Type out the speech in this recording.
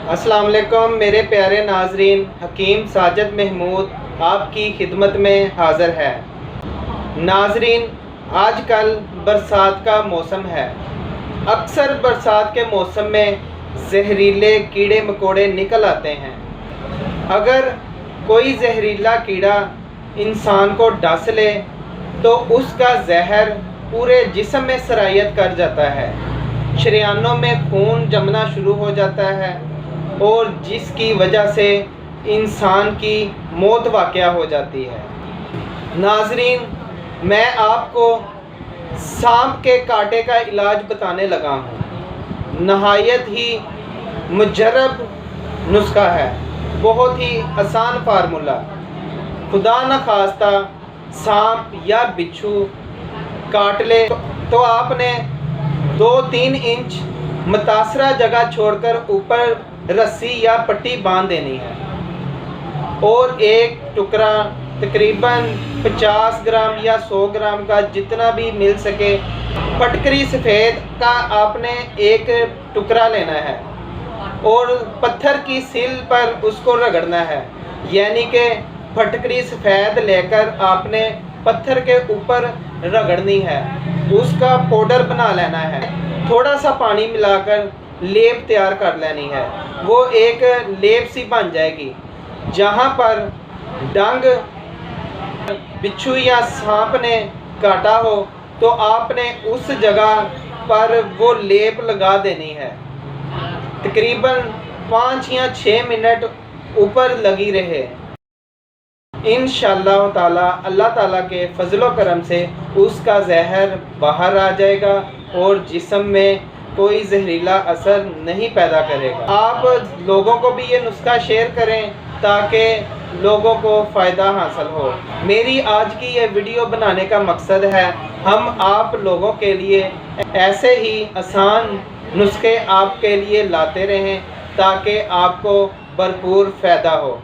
अस्सलाम वालेकुम मेरे प्यारे नाजरीन, हकीम साजिद महमूद आपकी खिदमत में हाज़िर है। नाजरीन, आजकल बरसात का मौसम है। अक्सर बरसात के मौसम में जहरीले कीड़े मकोड़े निकल आते हैं। अगर कोई जहरीला कीड़ा इंसान को डस ले तो उसका जहर पूरे जिस्म में सरायत कर जाता है, शरीयानों में खून जमना शुरू हो जाता है और जिसकी वजह से इंसान की मौत वाक़या हो जाती है। नाजरीन, मैं आपको सांप के कांटे का इलाज बताने लगा हूँ। नहायत ही मुजर्रब नुस्खा है, बहुत ही आसान फार्मूला। खुदा न खास्ता सांप या बिच्छू काट ले तो आपने 2-3 इंच मुतासरा जगह छोड़कर ऊपर रस्सी या पट्टी बांध देनी है और एक टुकड़ा तकरीबन 50 ग्राम या 100 ग्राम का जितना भी मिल सके फटकरी सफ़ेद का आपने एक टुकड़ा लेना है और पत्थर की सिल पर उसको रगड़ना है। यानी कि फटकरी सफ़ेद लेकर आपने पत्थर के ऊपर रगड़नी है, उसका पाउडर बना लेना है। थोड़ा सा पानी मिलाकर लेप तैयार कर लेनी है। वो एक लेप सी बन जाएगी। जहाँ पर डंग बिच्छू या सांप ने काटा हो तो आपने उस जगह पर वो लेप लगा देनी है। तकरीबन 5 या 6 मिनट ऊपर लगी रहे। इंशाअल्लाह ताला अल्लाह ताला के फजलो करम से उसका जहर बाहर आ जाएगा और जिस्म में कोई जहरीला असर नहीं पैदा करेगा। आप लोगों को भी ये नुस्खा शेयर करें ताकि लोगों को फ़ायदा हासिल हो। मेरी आज की ये वीडियो बनाने का मकसद है हम आप लोगों के लिए ऐसे ही आसान नुस्खे आपके लिए लाते रहें ताकि आपको भरपूर फ़ायदा हो।